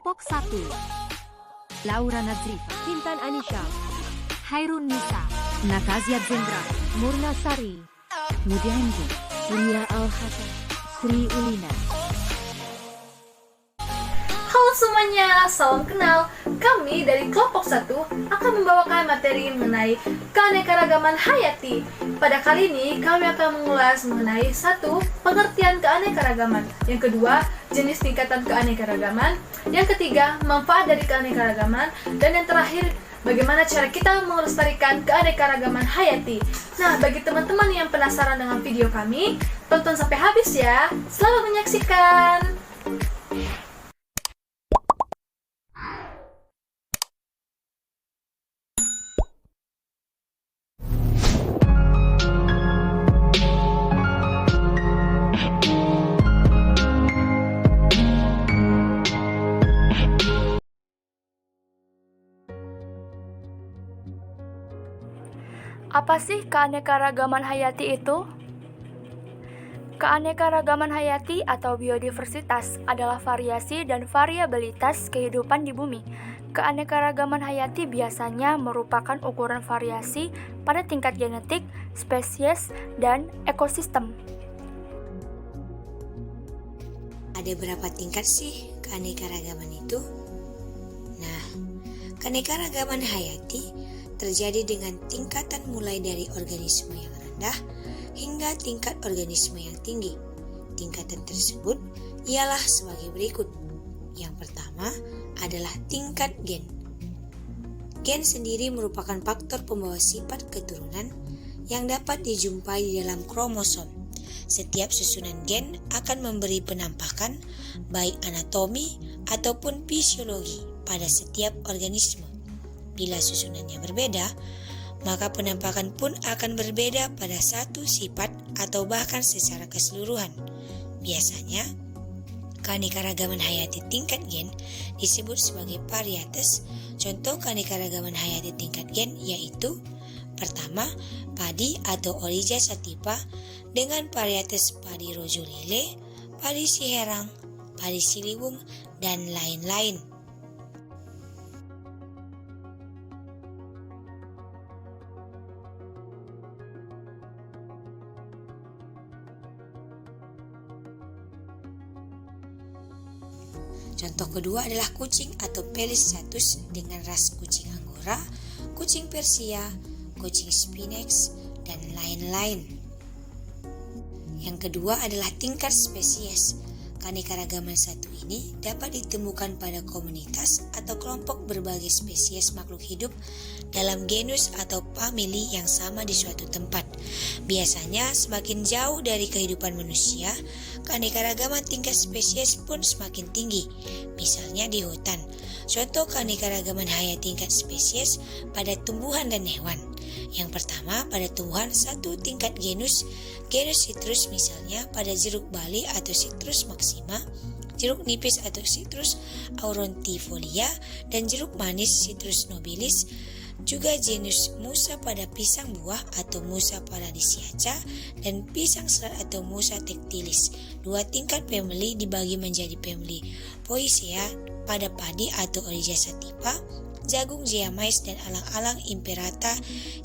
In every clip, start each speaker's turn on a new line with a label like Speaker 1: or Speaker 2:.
Speaker 1: Kelompok 1. Laura Nazrifa,
Speaker 2: Intan Anisha,
Speaker 1: Hairun Nisa,
Speaker 3: Nakazia Zendra,
Speaker 2: Murna Sari,
Speaker 3: Mudianji,
Speaker 2: Lia Al-Hasan, Sri Ulina.
Speaker 4: Halo semuanya, salam kenal. Kami dari kelompok 1 akan membawakan materi mengenai keanekaragaman hayati. Pada kali ini kami akan mengulas mengenai 1. Pengertian keanekaragaman, yang kedua jenis tingkatan keanekaragaman, yang ketiga manfaat dari keanekaragaman, dan yang terakhir bagaimana cara kita melestarikan keanekaragaman hayati. Nah, bagi teman-teman yang penasaran dengan video kami, tonton sampai habis ya. Selamat menyaksikan.
Speaker 5: Apa sih keanekaragaman hayati itu? Keanekaragaman hayati atau biodiversitas adalah variasi dan variabilitas kehidupan di bumi. Keanekaragaman hayati biasanya merupakan ukuran variasi pada tingkat genetik, spesies, dan ekosistem.
Speaker 6: Ada berapa tingkat sih keanekaragaman itu? Nah, keanekaragaman hayati terjadi dengan tingkatan mulai dari organisme yang rendah hingga tingkat organisme yang tinggi. Tingkatan tersebut ialah sebagai berikut. Yang pertama adalah tingkat gen. Gen sendiri merupakan faktor pembawa sifat keturunan yang dapat dijumpai di dalam kromosom. Setiap susunan gen akan memberi penampakan baik anatomi ataupun fisiologi pada setiap organisme. Bila susunannya berbeda, maka penampakan pun akan berbeda pada satu sifat atau bahkan secara keseluruhan. Biasanya, keanekaragaman hayati tingkat gen disebut sebagai varietas. Contoh keanekaragaman hayati tingkat gen yaitu: pertama, padi atau Oryza sativa dengan varietas padi rojo lele, padi siherang, padi siliwung, dan lain-lain. Contoh kedua adalah kucing atau Felis catus dengan ras kucing Angora, kucing Persia, kucing Sphinx, dan lain-lain. Yang kedua adalah tingkat spesies. Keanekaragaman satu ini dapat ditemukan pada komunitas atau kelompok berbagai spesies makhluk hidup dalam genus atau famili yang sama di suatu tempat. Biasanya semakin jauh dari kehidupan manusia, keanekaragaman tingkat spesies pun semakin tinggi. Misalnya di hutan. Contoh keanekaragaman hayati tingkat spesies pada tumbuhan dan hewan. Yang pertama pada tumbuhan satu tingkat genus sitrus, misalnya pada jeruk bali atau Citrus maxima, jeruk nipis atau Citrus aurantifolia, dan jeruk manis Citrus nobilis. Juga genus Musa pada pisang buah atau Musa paradisiaca dan pisang serat atau Musa tactilis. Dua tingkat famili dibagi menjadi famili Poaceae pada padi atau Oryza sativa, jagung Geamais dan alang-alang Imperata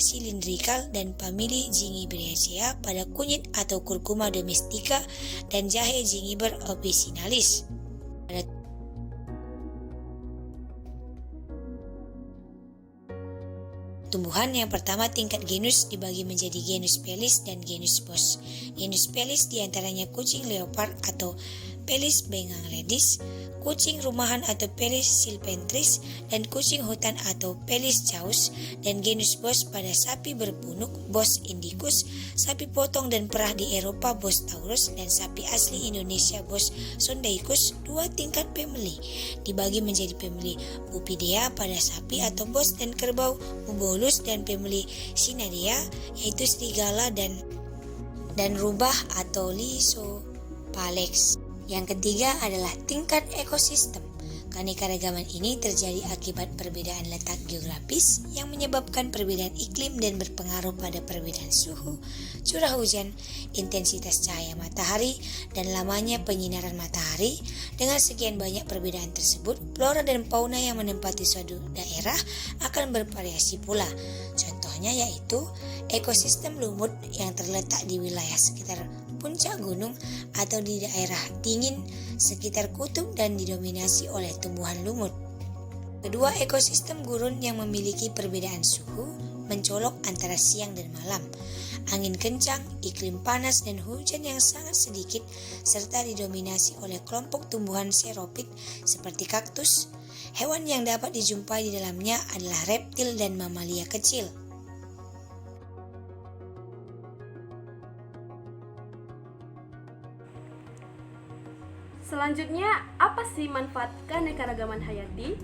Speaker 6: cylindrical, dan famili Gingiberacea pada kunyit atau Curcuma domestica dan jahe Gingiber officinalis. Tumbuhan yang pertama tingkat genus dibagi menjadi genus Felis dan genus Bos. Genus Felis diantaranya kucing leopard atau Felis bengangledis, kucing rumahan atau Felis silvestris, dan kucing hutan atau Felis chaus, dan genus Bos pada sapi berpunuk Bos indicus, sapi potong dan perah di Eropa Bos taurus, dan sapi asli Indonesia Bos sondaicus. Dua tingkat famili dibagi menjadi famili Pupidea pada sapi atau Bos dan kerbau Bubulus, dan famili Cnidaria yaitu serigala dan rubah atau Lysopalex. Yang ketiga adalah tingkat ekosistem. Keanekaragaman ini terjadi akibat perbedaan letak geografis yang menyebabkan perbedaan iklim dan berpengaruh pada perbedaan suhu, curah hujan, intensitas cahaya matahari, dan lamanya penyinaran matahari. Dengan sekian banyak perbedaan tersebut, flora dan fauna yang menempati suatu daerah akan bervariasi pula. Contohnya yaitu ekosistem lumut yang terletak di wilayah sekitar puncak gunung atau di daerah dingin sekitar kutub dan didominasi oleh tumbuhan lumut. Kedua, ekosistem gurun yang memiliki perbedaan suhu mencolok antara siang dan malam, angin kencang, iklim panas dan hujan yang sangat sedikit, serta didominasi oleh kelompok tumbuhan xeropit seperti kaktus. Hewan yang dapat dijumpai di dalamnya adalah reptil dan mamalia kecil.
Speaker 7: Selanjutnya, apa sih manfaat keanekaragaman hayati?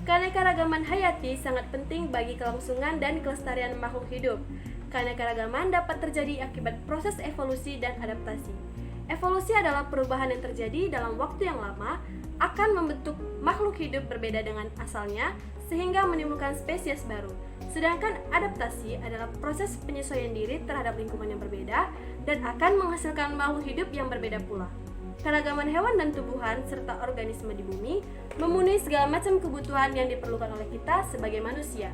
Speaker 7: Keanekaragaman hayati sangat penting bagi kelangsungan dan kelestarian makhluk hidup. Keanekaragaman dapat terjadi akibat proses evolusi dan adaptasi. Evolusi adalah perubahan yang terjadi dalam waktu yang lama akan membentuk makhluk hidup berbeda dengan asalnya sehingga menimbulkan spesies baru. Sedangkan adaptasi adalah proses penyesuaian diri terhadap lingkungan yang berbeda dan akan menghasilkan makhluk hidup yang berbeda pula. Keragaman hewan dan tumbuhan serta organisme di bumi memenuhi segala macam kebutuhan yang diperlukan oleh kita sebagai manusia.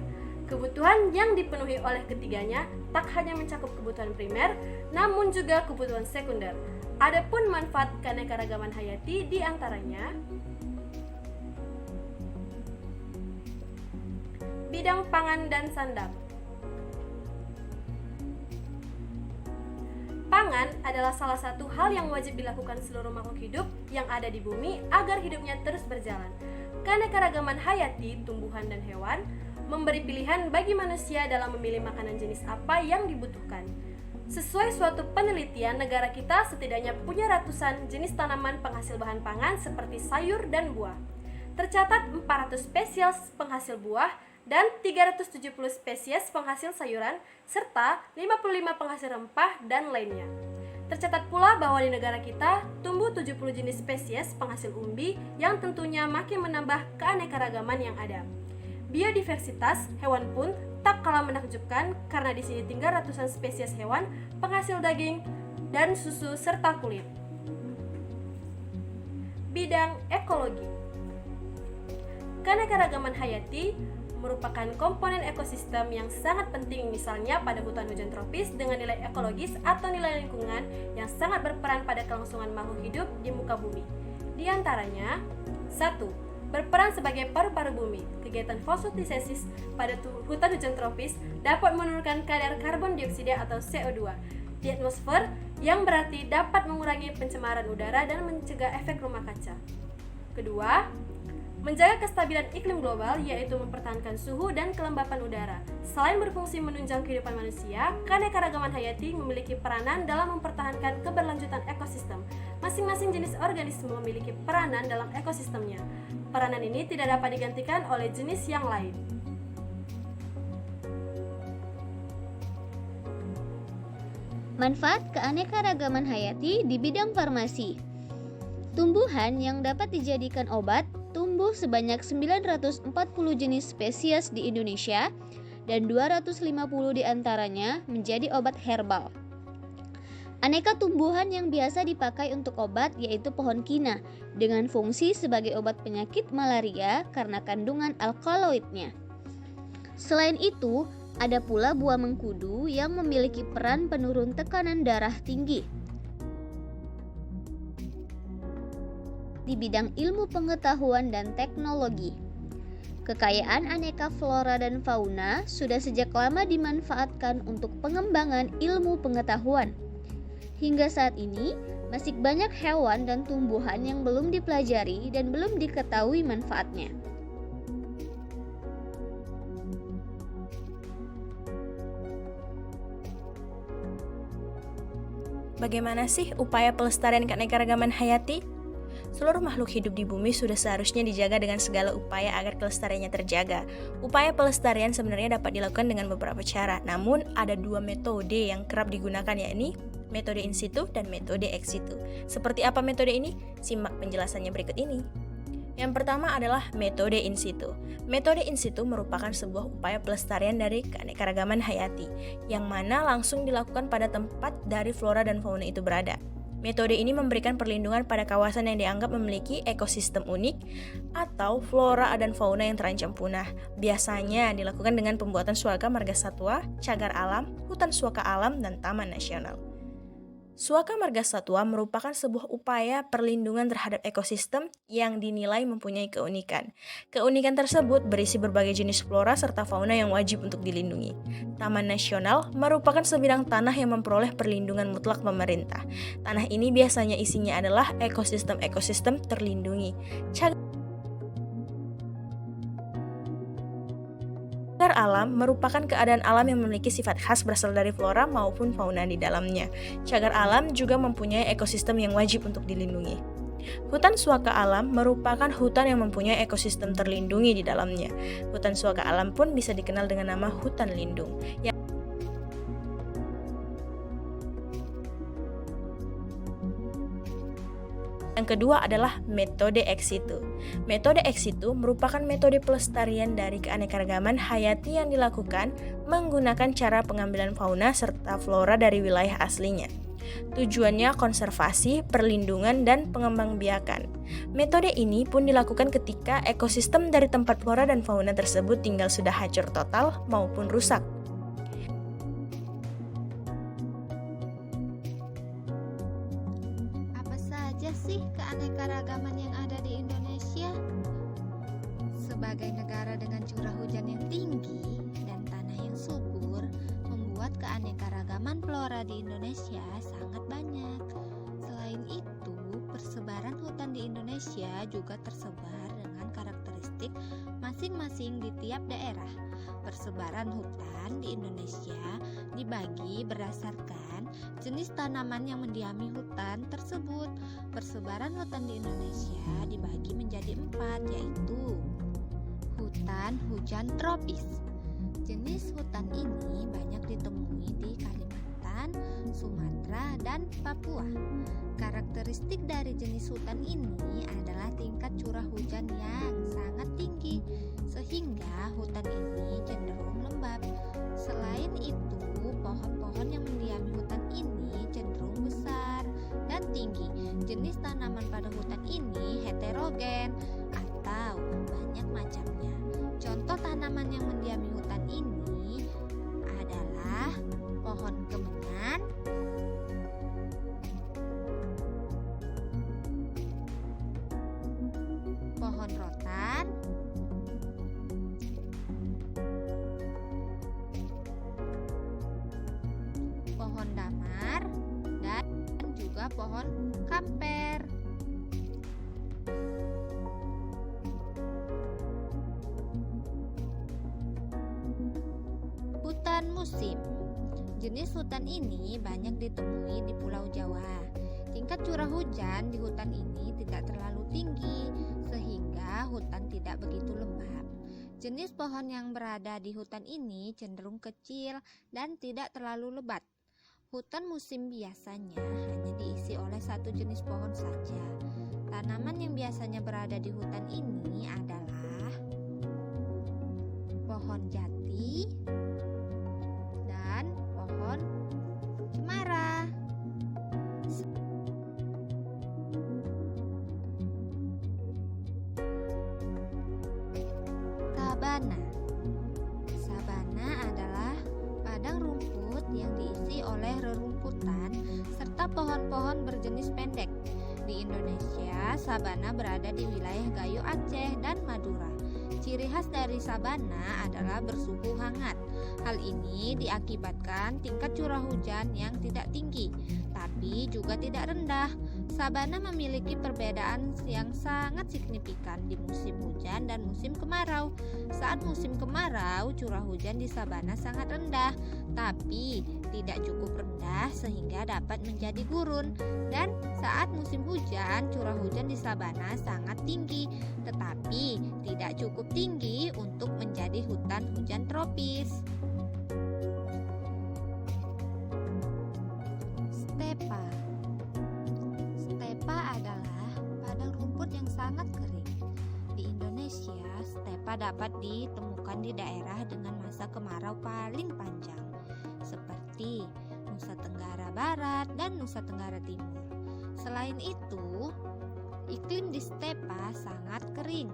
Speaker 7: Kebutuhan yang dipenuhi oleh ketiganya tak hanya mencakup kebutuhan primer, namun juga kebutuhan sekunder. Adapun manfaat keanekaragaman hayati di antaranya bidang pangan dan sandang. Pangan adalah salah satu hal yang wajib dilakukan seluruh makhluk hidup yang ada di bumi agar hidupnya terus berjalan. Keanekaragaman hayati, tumbuhan dan hewan, memberi pilihan bagi manusia dalam memilih makanan jenis apa yang dibutuhkan. Sesuai suatu penelitian, negara kita setidaknya punya ratusan jenis tanaman penghasil bahan pangan seperti sayur dan buah. Tercatat 400 spesies penghasil buah dan 370 spesies penghasil sayuran, serta 55 penghasil rempah dan lainnya. Tercatat pula bahwa di negara kita tumbuh 70 jenis spesies penghasil umbi yang tentunya makin menambah keanekaragaman yang ada. Biodiversitas hewan pun tak kalah menakjubkan karena di sini tinggal ratusan spesies hewan penghasil daging dan susu serta kulit. Bidang ekologi. Keanekaragaman hayati merupakan komponen ekosistem yang sangat penting, misalnya pada hutan hujan tropis dengan nilai ekologis atau nilai lingkungan yang sangat berperan pada kelangsungan makhluk hidup di muka bumi. Di antaranya, 1. Berperan sebagai paru-paru bumi. Kegiatan fotosintesis pada hutan hujan tropis dapat menurunkan kadar karbon dioksida atau CO2 di atmosfer, yang berarti dapat mengurangi pencemaran udara dan mencegah efek rumah kaca. Kedua, menjaga kestabilan iklim global, yaitu mempertahankan suhu dan kelembapan udara. Selain berfungsi menunjang kehidupan manusia, keanekaragaman hayati memiliki peranan dalam mempertahankan keberlanjutan ekosistem. Masing-masing jenis organisme memiliki peranan dalam ekosistemnya. Peranan ini tidak dapat digantikan oleh jenis yang lain.
Speaker 8: Manfaat keanekaragaman hayati di bidang farmasi. Tumbuhan yang dapat dijadikan obat tumbuh sebanyak 940 jenis spesies di Indonesia dan 250 diantaranya menjadi obat herbal. Aneka tumbuhan yang biasa dipakai untuk obat yaitu pohon kina dengan fungsi sebagai obat penyakit malaria karena kandungan alkaloidnya. Selain itu, ada pula buah mengkudu yang memiliki peran penurun tekanan darah tinggi. Di bidang ilmu pengetahuan dan teknologi, kekayaan aneka flora dan fauna sudah sejak lama dimanfaatkan untuk pengembangan ilmu pengetahuan. Hingga saat ini, masih banyak hewan dan tumbuhan yang belum dipelajari dan belum diketahui manfaatnya.
Speaker 9: Bagaimana sih upaya pelestarian keanekaragaman hayati? Seluruh makhluk hidup di bumi sudah seharusnya dijaga dengan segala upaya agar kelestariannya terjaga. Upaya pelestarian sebenarnya dapat dilakukan dengan beberapa cara, namun ada 2 metode yang kerap digunakan, yakni metode in situ dan metode ex situ. Seperti apa metode ini? Simak penjelasannya berikut ini. Yang pertama adalah metode in situ. Metode in situ merupakan sebuah upaya pelestarian dari keanekaragaman hayati, yang mana langsung dilakukan pada tempat dari flora dan fauna itu berada. Metode ini memberikan perlindungan pada kawasan yang dianggap memiliki ekosistem unik atau flora dan fauna yang terancam punah. Biasanya dilakukan dengan pembuatan suaka marga satwa, cagar alam, hutan suaka alam, dan taman nasional. Suaka marga satwa merupakan sebuah upaya perlindungan terhadap ekosistem yang dinilai mempunyai keunikan. Keunikan tersebut berisi berbagai jenis flora serta fauna yang wajib untuk dilindungi. Taman nasional merupakan sebidang tanah yang memperoleh perlindungan mutlak pemerintah. Tanah ini biasanya isinya adalah ekosistem-ekosistem terlindungi. Cagar alam merupakan keadaan alam yang memiliki sifat khas berasal dari flora maupun fauna di dalamnya. Cagar alam juga mempunyai ekosistem yang wajib untuk dilindungi. Hutan suaka alam merupakan hutan yang mempunyai ekosistem terlindungi di dalamnya. Hutan suaka alam pun bisa dikenal dengan nama hutan lindung. Yang kedua adalah metode ex situ. Metode ex situ merupakan metode pelestarian dari keanekaragaman hayati yang dilakukan menggunakan cara pengambilan fauna serta flora dari wilayah aslinya. Tujuannya konservasi, perlindungan, dan pengembangbiakan. Metode ini pun dilakukan ketika ekosistem dari tempat flora dan fauna tersebut tinggal sudah hancur total maupun rusak.
Speaker 10: Sih keanekaragaman yang ada di Indonesia? Sebagai negara dengan curah hujan yang tinggi dan tanah yang subur, membuat keanekaragaman flora di Indonesia sangat banyak. Selain itu, persebaran hutan di Indonesia juga tersebar dengan karakteristik masing-masing di tiap daerah. Persebaran hutan di Indonesia dibagi berdasarkan jenis tanaman yang mendiami hutan tersebut. Persebaran hutan di Indonesia dibagi menjadi 4, yaitu hutan hujan tropis. Jenis hutan ini banyak ditemui di Kalimantan, Sumatera, dan Papua. Karakteristik dari jenis hutan ini adalah tingkat curah hujan yang sangat tinggi, sehingga hutan ini cenderung lembab. Selain itu, pohon-pohon yang mendiami hutan ini cenderung besar dan tinggi. Jenis tanaman pada hutan ini heterogen atau banyak macamnya. Contoh tanaman yang mendiami hutan ini adalah pohon kemenyan, pohon rotan, pohon damar, dan juga pohon kamper. Hutan musim. Jenis hutan ini banyak ditemui di Pulau Jawa. Tingkat curah hujan di hutan ini tidak terlalu tinggi, sehingga hutan tidak begitu lembab. Jenis pohon yang berada di hutan ini cenderung kecil dan tidak terlalu lebat. Hutan musim biasanya hanya diisi oleh satu jenis pohon saja. Tanaman yang biasanya berada di hutan ini adalah pohon jati dan pohon cemara. Sabana. Sabana adalah padang rumput yang diisi oleh rerumputan serta pohon-pohon berjenis pendek. Di Indonesia, sabana berada di wilayah Gayo Aceh dan Madura. Ciri khas dari sabana adalah bersuhu hangat. Hal ini diakibatkan tingkat curah hujan yang tidak tinggi, tapi juga tidak rendah. sabana memiliki perbedaan yang sangat signifikan di musim hujan dan musim kemarau. Saat musim kemarau, curah hujan di sabana sangat rendah, tapi tidak cukup rendah sehingga dapat menjadi gurun. Dan saat musim hujan, curah hujan di sabana sangat tinggi, tetapi tidak cukup tinggi untuk menjadi hutan hujan tropis. Stepa. Stepa adalah padang rumput yang sangat kering. Di Indonesia, stepa dapat ditemukan di daerah dengan masa kemarau paling panjang, seperti Nusa Tenggara Barat dan Nusa Tenggara Timur. Selain itu, iklim di stepa sangat kering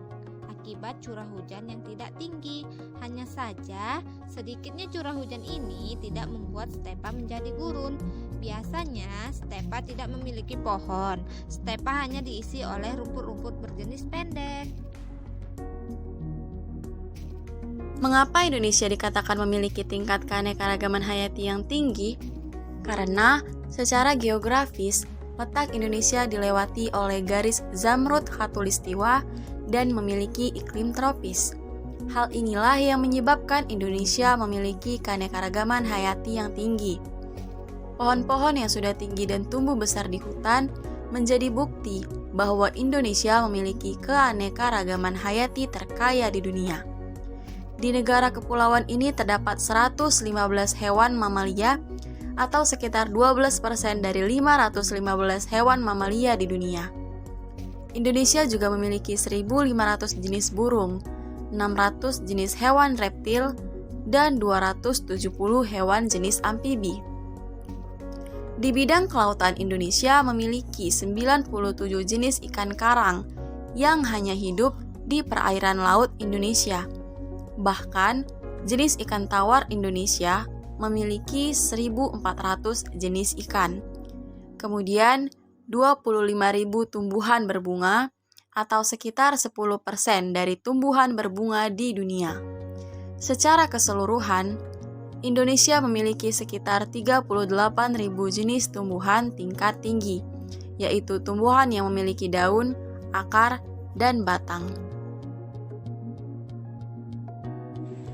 Speaker 10: akibat curah hujan yang tidak tinggi. Hanya saja, sedikitnya curah hujan ini tidak membuat stepa menjadi gurun. Biasanya, stepa tidak memiliki pohon. Stepa hanya diisi oleh rumput-rumput berjenis pendek.
Speaker 11: Mengapa Indonesia dikatakan memiliki tingkat keanekaragaman hayati yang tinggi? Karena secara geografis, letak Indonesia dilewati oleh garis Zamrud Khatulistiwa dan memiliki iklim tropis. Hal inilah yang menyebabkan Indonesia memiliki keanekaragaman hayati yang tinggi. Pohon-pohon yang sudah tinggi dan tumbuh besar di hutan menjadi bukti bahwa Indonesia memiliki keanekaragaman hayati terkaya di dunia. Di negara kepulauan ini terdapat 115 hewan mamalia atau sekitar 12% dari 515 hewan mamalia di dunia. Indonesia juga memiliki 1.500 jenis burung, 600 jenis hewan reptil, dan 270 hewan jenis amfibi. Di bidang kelautan, Indonesia memiliki 97 jenis ikan karang yang hanya hidup di perairan laut Indonesia. Bahkan, jenis ikan tawar Indonesia memiliki 1.400 jenis ikan. Kemudian, 25.000 tumbuhan berbunga atau sekitar 10% dari tumbuhan berbunga di dunia. Secara keseluruhan, Indonesia memiliki sekitar 38.000 jenis tumbuhan tingkat tinggi, yaitu tumbuhan yang memiliki daun, akar, dan batang.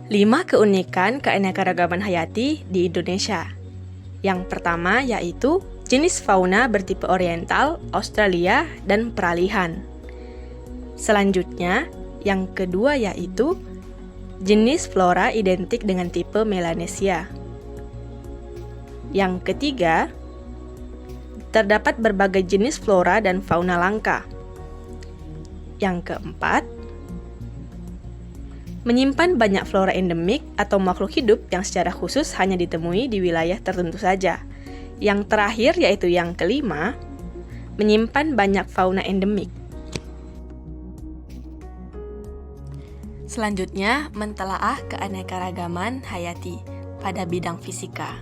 Speaker 9: 5 keunikan keanekaragaman hayati di Indonesia. Yang pertama yaitu jenis fauna bertipe oriental, Australia, dan peralihan. Selanjutnya, yang kedua yaitu jenis flora identik dengan tipe Melanesia. Yang ketiga, terdapat berbagai jenis flora dan fauna langka. Yang keempat, menyimpan banyak flora endemik atau makhluk hidup yang secara khusus hanya ditemui di wilayah tertentu saja. Yang terakhir yaitu yang kelima, menyimpan banyak fauna endemik.
Speaker 11: Selanjutnya, mentelaah keanekaragaman hayati pada bidang fisika.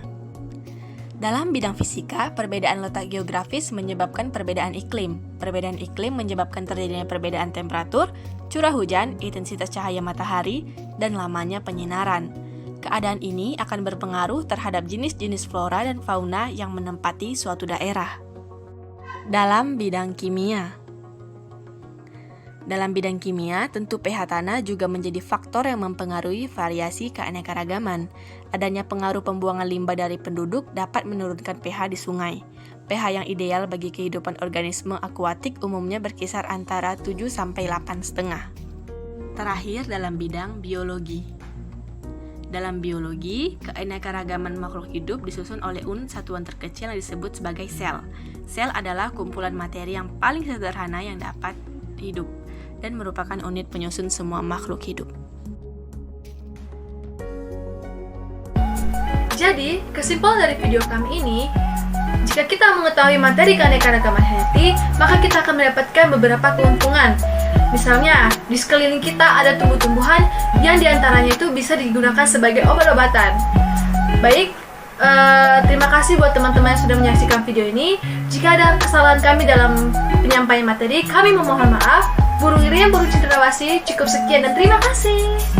Speaker 11: Dalam bidang fisika, perbedaan letak geografis menyebabkan perbedaan iklim. Perbedaan iklim menyebabkan terjadinya perbedaan temperatur, curah hujan, intensitas cahaya matahari, dan lamanya penyinaran. Keadaan ini akan berpengaruh terhadap jenis-jenis flora dan fauna yang menempati suatu daerah. Dalam bidang kimia, tentu pH tanah juga menjadi faktor yang mempengaruhi variasi keanekaragaman. Adanya pengaruh pembuangan limbah dari penduduk dapat menurunkan pH di sungai. pH yang ideal bagi kehidupan organisme akuatik umumnya berkisar antara 7-8,5. Terakhir dalam bidang biologi. Dalam biologi, keanekaragaman makhluk hidup disusun oleh unit satuan terkecil yang disebut sebagai sel. Sel adalah kumpulan materi yang paling sederhana yang dapat hidup dan merupakan unit penyusun semua makhluk hidup.
Speaker 4: Jadi, kesimpulan dari video kami ini, jika kita mengetahui materi keanekaragaman hayati, maka kita akan mendapatkan beberapa keuntungan. Misalnya, di sekeliling kita ada tumbuh-tumbuhan yang diantaranya itu bisa digunakan sebagai obat-obatan. Baik, terima kasih buat teman-teman yang sudah menyaksikan video ini. Jika ada kesalahan kami dalam penyampaian materi, kami memohon maaf. Burung Irian, burung cendrawasih, cukup sekian dan terima kasih.